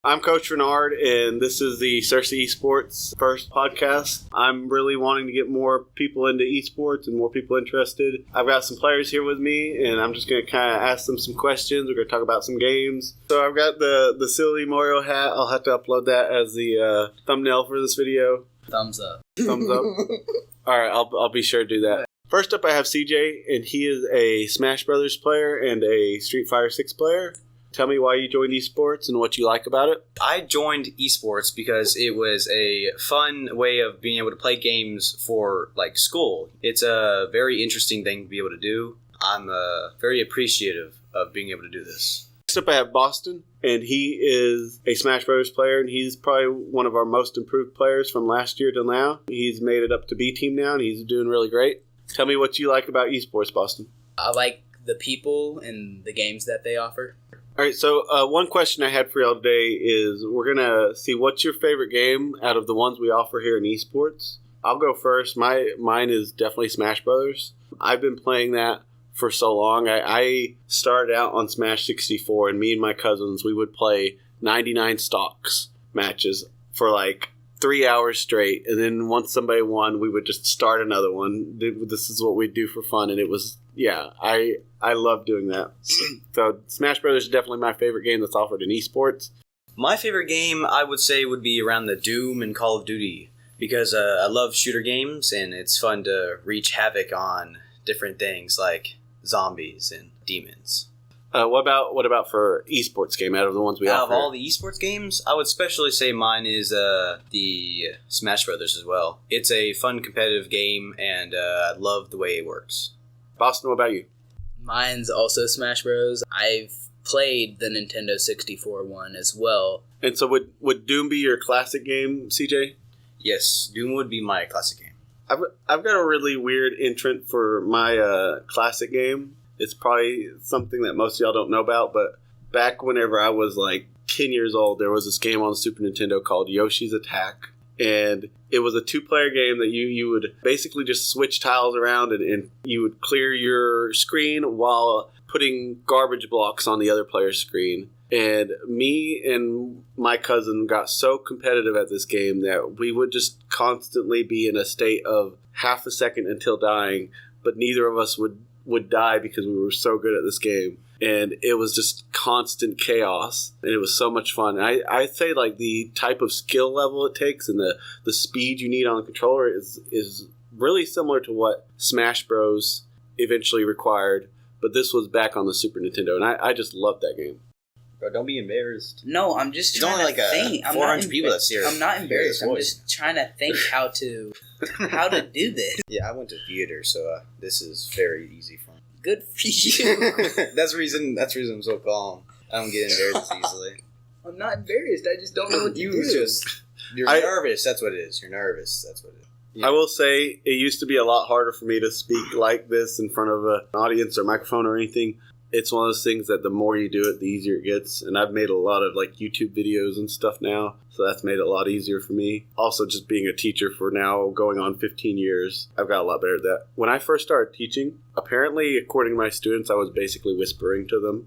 I'm Coach Renard, and this is the Searcy Esports first podcast. I'm really wanting to get more people into esports and more people interested. I've got some players here with me, and I'm just going to kind of ask them some questions. We're going to talk about some games. So I've got the silly Mario hat. I'll have to upload that as the thumbnail for this video. Thumbs up. Thumbs up. All right, I'll be sure to do that. First up, I have CJ, and he is a Smash Brothers player and a Street Fighter 6 player. Tell me why you joined esports and what you like about it. I joined esports because it was a fun way of being able to play games for school. It's a very interesting thing to be able to do. I'm very appreciative of being able to do this. Next up I have Boston, and he is a Smash Brothers player, and he's probably one of our most improved players from last year to now. He's made it up to B team now, and he's doing really great. Tell me what you like about esports, Boston. I like the people and the games that they offer. All right, so one question I had for y'all today is we're going to see what's your favorite game out of the ones we offer here in esports. I'll go first. Mine is definitely Smash Brothers. I've been playing that for so long. I started out on Smash 64, and me and my cousins, we would play 99 stocks matches for 3 hours straight, and then once somebody won, we would just start another one. This is what we do for fun, and it was, I love doing that. So Smash Brothers is definitely my favorite game that's offered in esports. My favorite game, I would say, would be around the Doom and Call of Duty, because I love shooter games, and it's fun to wreak havoc on different things like zombies and demons. What about for esports game out of the ones we offer? Out of all the esports games, I would especially say mine is the Smash Brothers as well. It's a fun competitive game, and I love the way it works. Boston, what about you? Mine's also Smash Bros. I've played the Nintendo 64 one as well. And so would Doom be your classic game, CJ? Yes, Doom would be my classic game. I've got a really weird entrant for my classic game. It's probably something that most of y'all don't know about, but back whenever I was 10 years old, there was this game on the Super Nintendo called Yoshi's Attack. And it was a 2-player game that you would basically just switch tiles around and you would clear your screen while putting garbage blocks on the other player's screen. And me and my cousin got so competitive at this game that we would just constantly be in a state of half a second until dying, but neither of us would die because we were so good at this game. And it was just constant chaos, and it was so much fun. I'd say the type of skill level it takes and the speed you need on a controller is really similar to what Smash Bros. Eventually required, but this was back on the Super Nintendo, and I just loved that game. Bro, don't be embarrassed. No, I'm just trying to think. 400 people that's here. I'm not embarrassed. I'm just trying to think how to do this. Yeah, I went to theater, so this is very easy for me. Good for you. That's the reason I'm so calm. I don't get embarrassed easily. I'm not embarrassed. I just don't know what to do. You're nervous. That's what it is. You're nervous. That's what it is. Yeah. I will say it used to be a lot harder for me to speak like this in front of an audience or microphone or anything. It's one of those things that the more you do it, the easier it gets. And I've made a lot of YouTube videos and stuff now, so that's made it a lot easier for me. Also, just being a teacher for now going on 15 years, I've got a lot better at that. When I first started teaching, apparently, according to my students, I was basically whispering to them.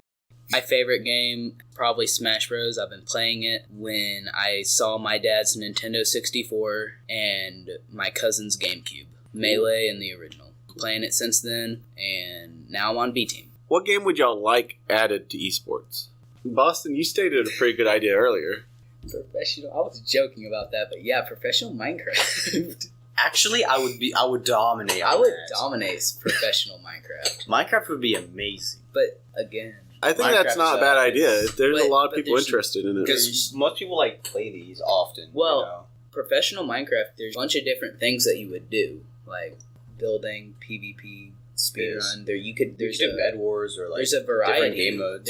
My favorite game, probably Smash Bros. I've been playing it when I saw my dad's Nintendo 64 and my cousin's GameCube. Melee and the original. Playing it since then, and now I'm on B Team. What game would y'all like added to esports? Boston, you stated a pretty good idea earlier. Professional. I was joking about that, but yeah, professional Minecraft. Actually, I would dominate. I would dominate professional Minecraft. Minecraft would be amazing. But again, I think that's not a bad idea. There's a lot of people interested in it. Because most people play these often. Well, professional Minecraft, there's a bunch of different things that you would do, like building, PvP, speedrun. There's Bed Wars or there's a variety. Different game modes.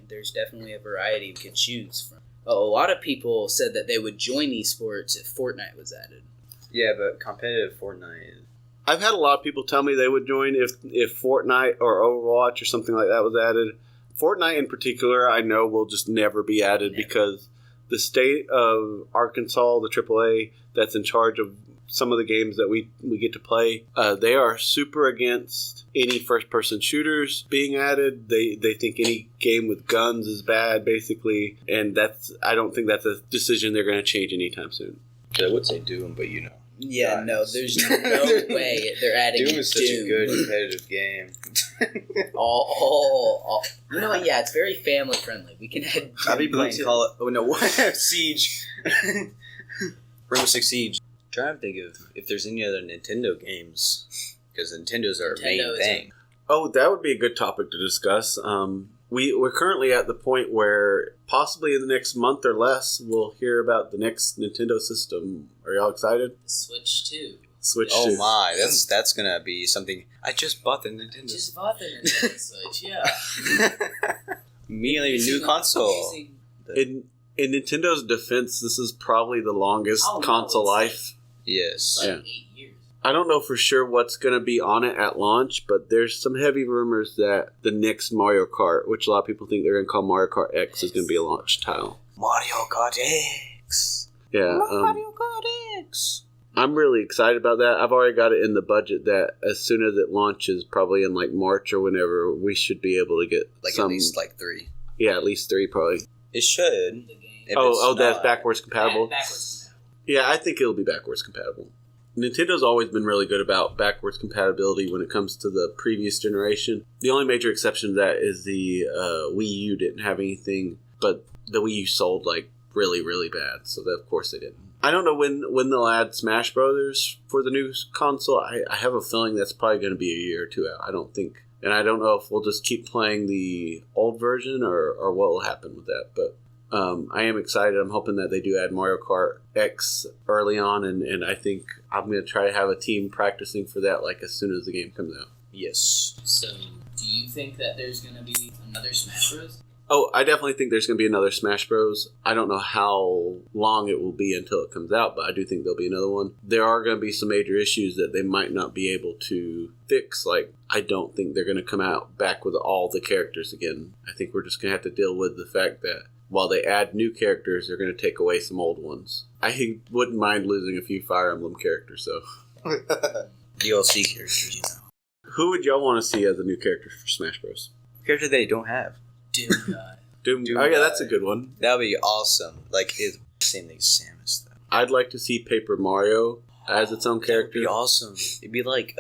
There's definitely a variety we could choose from. A lot of people said that they would join esports if Fortnite was added. Yeah, but competitive Fortnite. I've had a lot of people tell me they would join if Fortnite or Overwatch or something like that was added. Fortnite in particular, I know will just never be added because the state of Arkansas, the AAA that's in charge of some of the games that we get to play. They are super against any first-person shooters being added. They think any game with guns is bad, basically, and I don't think that's a decision they're going to change anytime soon. I would say Doom, but Yeah, no, there's no way they're adding Doom is such a good competitive game. You know what? Yeah, it's very family friendly. We can add. I'll be playing Siege. Rainbow Six Siege. I'm trying to think of if there's any other Nintendo games, because Nintendo's our main thing. Oh, that would be a good topic to discuss. We're currently at the point where possibly in the next month or less, we'll hear about the next Nintendo system. Are y'all excited? Switch 2. Oh my, that's gonna be something. I just bought the Nintendo. Switch, yeah. Immediately new console. In Nintendo's defense, this is probably the longest console life. Yes. Like 8 years. I don't know for sure what's going to be on it at launch, but there's some heavy rumors that the next Mario Kart, which a lot of people think they're going to call Mario Kart X, is going to be a launch title. Mario Kart X. Yeah. Mario Kart X. I'm really excited about that. I've already got it in the budget that as soon as it launches, probably in like March or whenever, we should be able to get at least 3. Yeah, at least 3 probably. It should. That's backwards compatible? Backwards compatible. Yeah, I think it'll be backwards compatible. Nintendo's always been really good about backwards compatibility when it comes to the previous generation. The only major exception to that is the Wii U didn't have anything, but the Wii U sold like really, really bad, so that, of course they didn't. I don't know when they'll add Smash Brothers for the new console. I have a feeling that's probably going to be a year or two out. I don't think. And I don't know if we'll just keep playing the old version or what will happen with that, but I am excited. I'm hoping that they do add Mario Kart X early on, and I think I'm going to try to have a team practicing for that like as soon as the game comes out. Yes. So, do you think that there's going to be another Smash Bros? Oh, I definitely think there's going to be another Smash Bros. I don't know how long it will be until it comes out, but I do think there'll be another one. There are going to be some major issues that they might not be able to fix. Like, I don't think they're going to come out back with all the characters again. I think we're just going to have to deal with the fact that while they add new characters, they're going to take away some old ones. I wouldn't mind losing a few Fire Emblem characters, though. DLC characters, you know. Who would y'all want to see as a new character for Smash Bros? Character they don't have. Doom guy. Doom. Oh, yeah, that's a good one. That would be awesome. Like, it's the same thing as Samus, though. I'd like to see Paper Mario as its own character. That would be awesome. It'd be like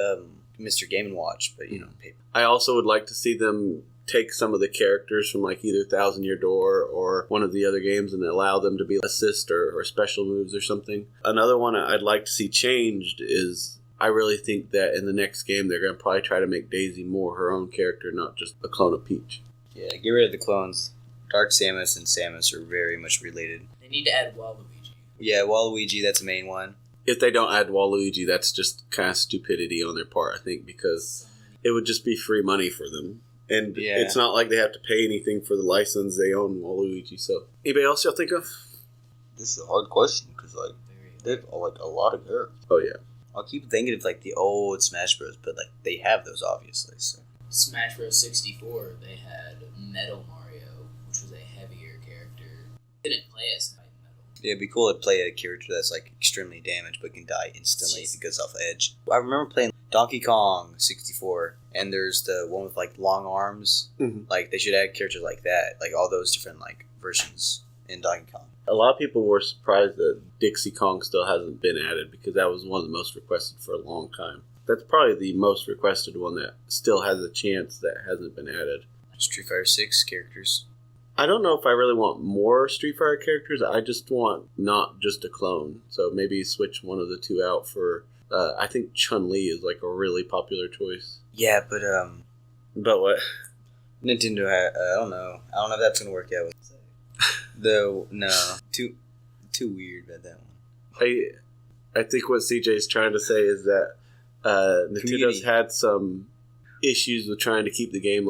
Mr. Game & Watch, but, paper. I also would like to see them take some of the characters from like either Thousand Year Door or one of the other games and allow them to be assist or special moves or something. Another one I'd like to see changed is I really think that in the next game they're going to probably try to make Daisy more her own character, not just a clone of Peach. Yeah, get rid of the clones. Dark Samus and Samus are very much related. They need to add Waluigi. Yeah, Waluigi, that's the main one. If they don't add Waluigi, that's just kind of stupidity on their part, I think, because it would just be free money for them. And It's not like they have to pay anything for the license. They own Waluigi. So, anybody else y'all think of? This is a hard question because they have a lot of characters. Oh yeah. I'll keep thinking of the old Smash Bros, but they have those obviously. So. Smash Bros. 64, they had Metal Mario, which was a heavier character. Didn't play as Titan Metal. Yeah, it'd be cool to play a character that's extremely damaged but can die instantly if it goes off the edge. I remember playing Donkey Kong 64, and there's the one with long arms. Mm-hmm. They should add characters like that, all those different versions in Donkey Kong. A lot of people were surprised that Dixie Kong still hasn't been added because that was one of the most requested for a long time. That's probably the most requested one that still has a chance that hasn't been added. Street Fighter 6 characters. I don't know if I really want more Street Fighter characters. I just want not just a clone. So maybe switch one of the two out for... I think Chun-Li is a really popular choice. Yeah, but But what? Nintendo I don't know. I don't know if that's gonna work out. No, too weird about that one. I think what CJ's trying to say is that Nintendo's had some issues with trying to keep the game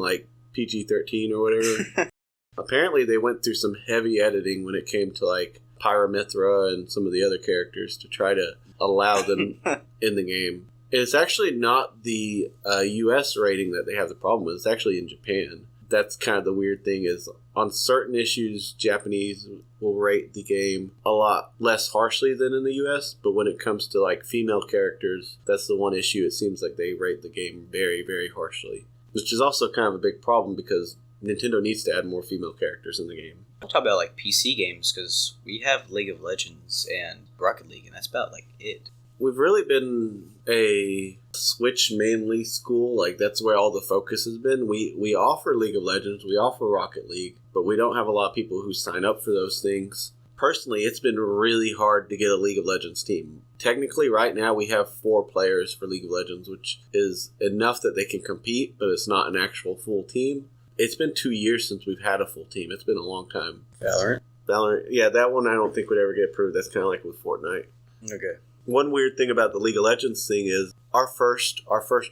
PG-13 or whatever. Apparently, they went through some heavy editing when it came to Pyramithra and some of the other characters to try to allow them in the game. It's actually not the U.S. rating that they have the problem with. It's actually in Japan. that's kind of the weird thing is on certain issues, Japanese will rate the game a lot less harshly than in the US, but when it comes to like female characters, that's the one issue. It seems like they rate the game very, very harshly, which is also kind of a big problem because Nintendo needs to add more female characters in the game. I'll talk about like PC games because we have League of Legends and Rocket League, and that's about like it. We've really been a Switch mainly school. Like that's where all the focus has been. We offer League of Legends, we offer Rocket League, but we don't have a lot of people who sign up for those things. Personally, it's been really hard to get a League of Legends team. Technically, right now we have 4 players for League of Legends, which is enough that they can compete, but it's not an actual full team. It's been 2 years since we've had a full team. It's been a long time. Valorant, yeah, that one I don't think would ever get approved. That's kind of like with Fortnite. Okay. One weird thing about the League of Legends thing is our first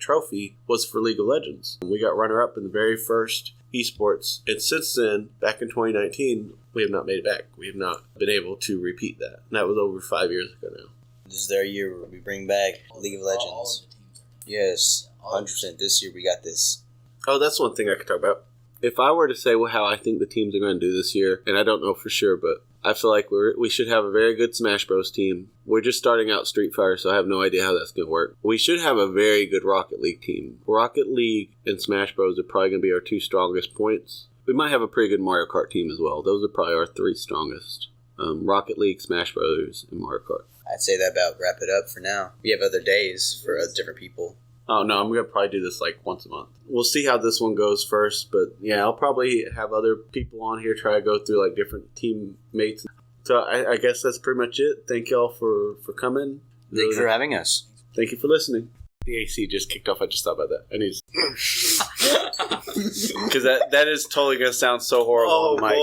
trophy was for League of Legends. We got runner-up in the very first Esports, and since then, back in 2019, we have not made it back. We have not been able to repeat that. And that was over 5 years ago now. This is their year where we bring back League of Legends. Yes, 100%. This year we got this. Oh, that's one thing I could talk about. If I were to say how I think the teams are going to do this year, and I don't know for sure, but I feel like we should have a very good Smash Bros. Team. We're just starting out Street Fighter, so I have no idea how that's going to work. We should have a very good Rocket League team. Rocket League and Smash Bros. Are probably going to be our 2 strongest points. We might have a pretty good Mario Kart team as well. Those are probably our 3 strongest. Rocket League, Smash Bros., and Mario Kart. I'd say that about wrap it up for now. We have other days for different people. Oh, no, I'm going to probably do this like once a month. We'll see how this one goes first, but yeah, I'll probably have other people on here try to go through like different teammates. So I guess that's pretty much it. Thank y'all for coming. Thank you for having us. Thank you for listening. The AC just kicked off. I just thought about that. I need because that is totally going to sound so horrible on the mic.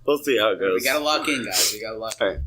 We'll see how it goes. We gotta lock in, guys. We gotta lock in. All right.